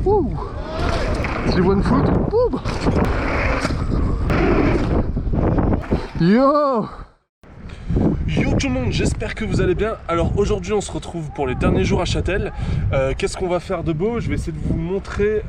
Ouh. C'est one foot. Boum. Yo. Yo tout le monde, j'espère que vous allez bien. Alors aujourd'hui on se retrouve pour les derniers jours à Châtel. Qu'est-ce qu'on va faire de beau? Je vais essayer de vous montrer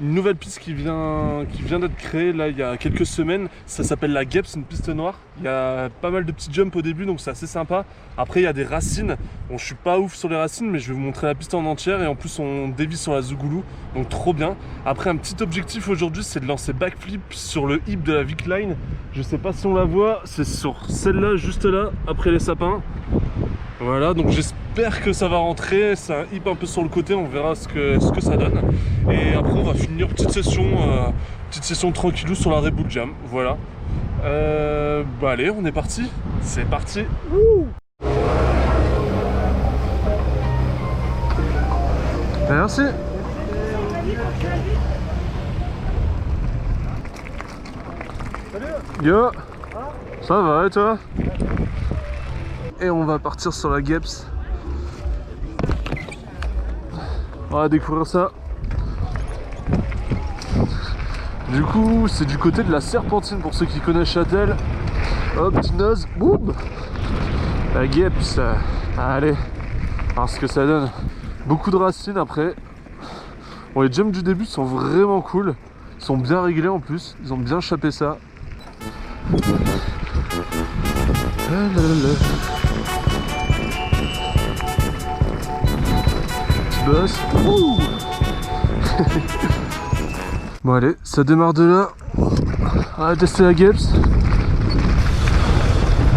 une nouvelle piste qui vient d'être créée là il y a quelques semaines. Ça s'appelle la Gep, c'est une piste noire. Il y a pas mal de petits jumps au début donc c'est assez sympa. Après il y a des racines. Bon, je suis pas ouf sur les racines mais je vais vous montrer la piste en entière et en plus on dévie sur la Zougoulou, donc trop bien. Après un petit objectif aujourd'hui c'est de lancer backflip sur le hip de la Vic Line. Je sais pas si on la voit, c'est sur celle-là juste là après les sapins. Voilà, donc j'espère que ça va rentrer. C'est un hip un peu sur le côté, on verra ce que ça donne. Et après on va finir petite session tranquillou sur la Red Jam. Voilà. Bah allez, on est parti. C'est parti. Wouh. Merci. Salut. Yo. Ça va et toi? Et on va partir sur la Geps. On va découvrir ça. Du coup, c'est du côté de la Serpentine pour ceux qui connaissent Châtel. Hop, petit nose, boum. La Geps. Allez, voir ce que ça donne. Beaucoup de racines après. Bon, les jumps du début sont vraiment cool. Ils sont bien réglés en plus. Ils ont bien chapé ça. Petit boss. Bon allez, ça démarre de là. On va tester la Geps.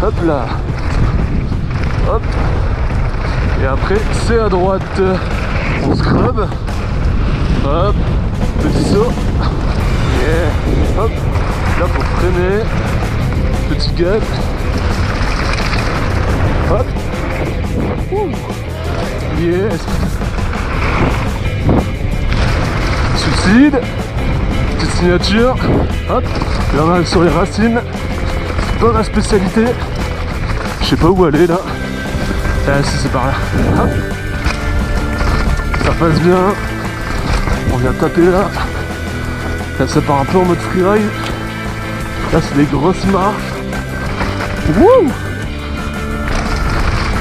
Hop là. Hop. Et après c'est à droite. On scrub. Hop. Petit saut. Yeah. Hop. Là pour freiner. Petit gap. Hop. Yes. Suicide. Petite signature. Hop. Là on arrive sur les racines. C'est pas ma spécialité. Je sais pas où aller là. Ah si, c'est par là. Hop. Ça passe bien. On vient taper là. Là ça part un peu en mode freeride. Là c'est des grosses marches. Wouh.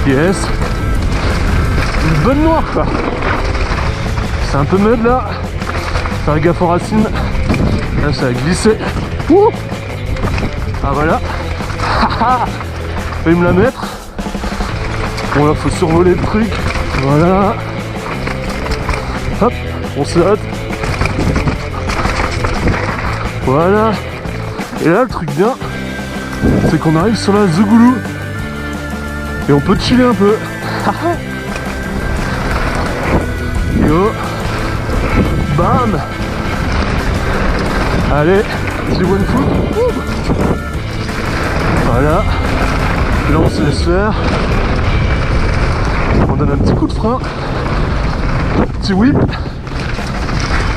Yes. Une bonne noire quoi. C'est un peu mud là. Faire gaffe aux racines. Là ça a glissé. Wouh. Ah voilà. Faut me la mettre. Bon là faut survoler le truc. Voilà. Hop. On saute. Voilà. Et là le truc bien, c'est qu'on arrive sur la Zougoulou. Et on peut chiller un peu. Yo. Bam. Allez, petit one foot. Voilà. Et là on se laisse faire. On donne un petit coup de frein. Petit whip.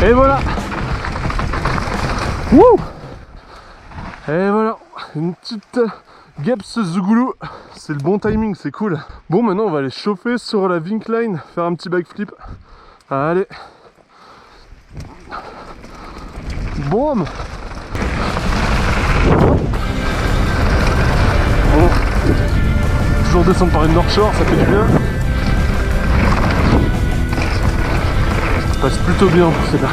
Et voilà. Wouh. Et voilà. Une petite Geps Zougoulou. C'est le bon timing, c'est cool. Bon, maintenant on va aller chauffer sur la Vic Line, faire un petit backflip. Allez. Boum. Bon. Toujours descendre par une North Shore, ça fait du bien. Ça passe plutôt bien pour celle-là.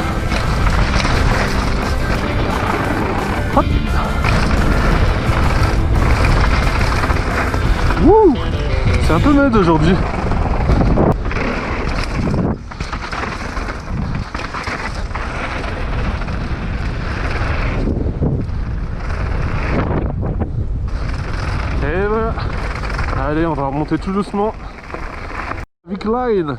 Hop. Wouh. C'est un peu mode aujourd'hui. Et voilà. Allez, on va remonter tout doucement. Vic Line.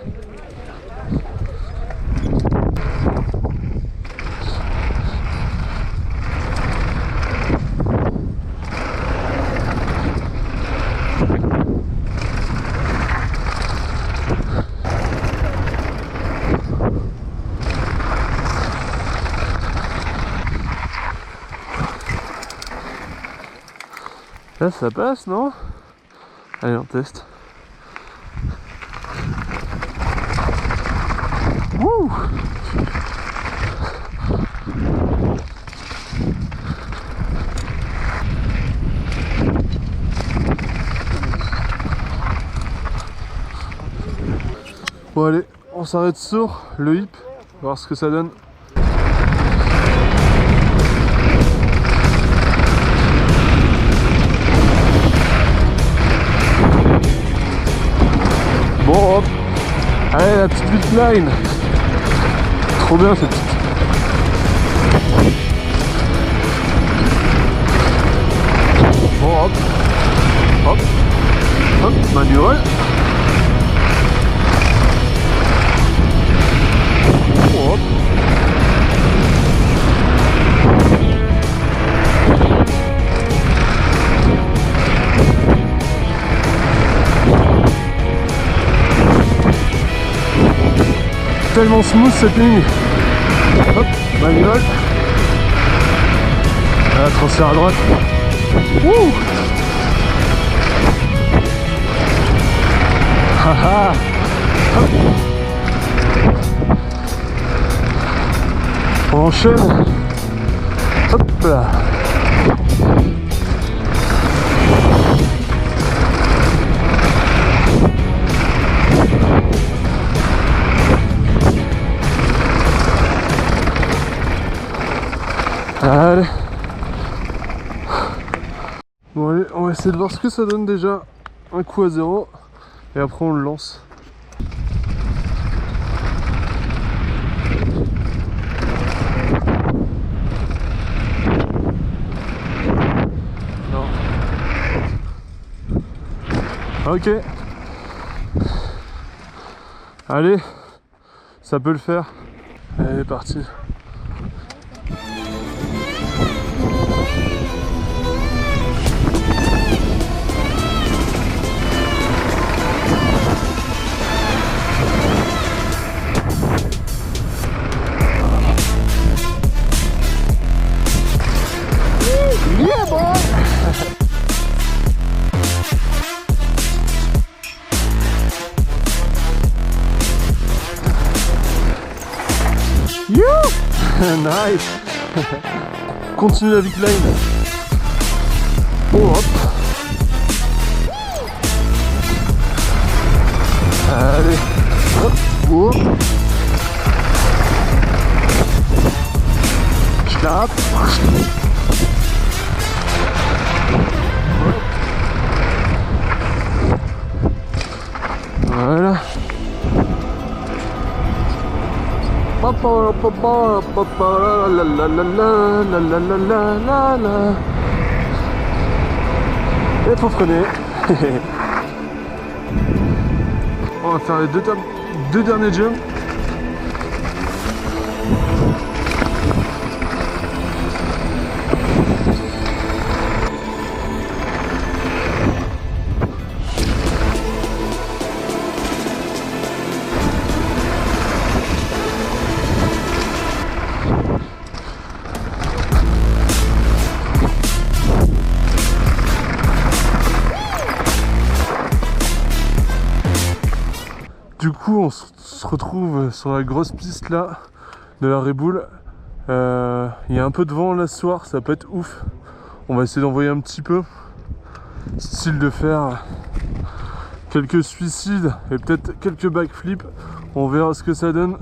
Là ça passe, non? Allez, on teste. Wouh. Bon allez, on s'arrête sur le hip, voir ce que ça donne. Bon hop, allez la petite zipline. Trop bien cette petite. Bon hop, hop, hop, manuel. Bon hop. Tellement smooth cette ligne. Hop, manuel. Là, transfert à droite. Wouh. Haha. Hop. On enchaîne. Hop là. Allez. Bon allez, on va essayer de voir ce que ça donne déjà. Un coup à 0. Et après on le lance. Non. Ok. Allez. Ça peut le faire. Allez, parti. Yeah, boy! You! Nice! Continue la zipline. Oh hop! Allez! Hop! Oh. Schlaf! Voilà. Et faut freiner. On va faire les deux derniers jumps. Du coup, on se retrouve sur la grosse piste là de la Red Bull. Il y a un peu de vent là ce soir, ça peut être ouf. On va essayer d'envoyer un petit peu, style de faire quelques suicides et peut-être quelques backflips. On verra ce que ça donne.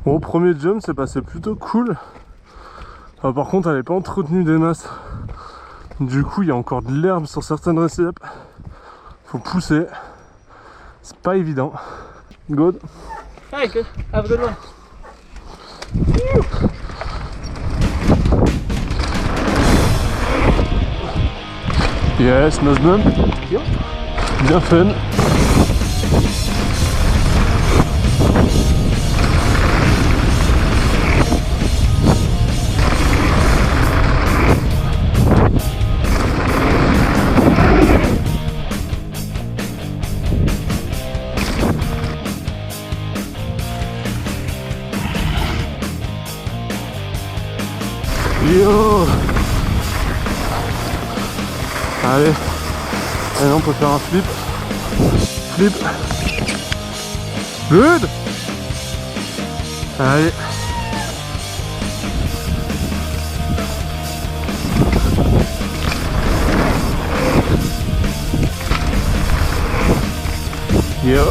Bon, au premier jump, c'est passé plutôt cool. Par contre, elle n'est pas entretenue des masses. Du coup, il y a encore de l'herbe sur certaines récepes. Faut pousser. C'est pas évident. Good. Hey, good. Have a good one. Yes, nice bump. Bien fun. go. Allez. Et là on peut faire un flip. Flip. Good. Allez. Yo.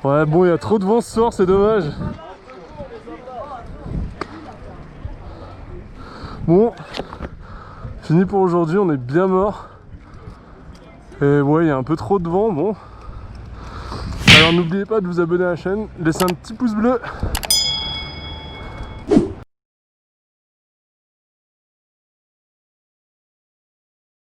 Ouais, bon, il y a trop de vent ce soir, c'est dommage. Bon, fini pour aujourd'hui, on est bien mort. Et ouais, il y a un peu trop de vent, bon. Alors n'oubliez pas de vous abonner à la chaîne, laissez un petit pouce bleu.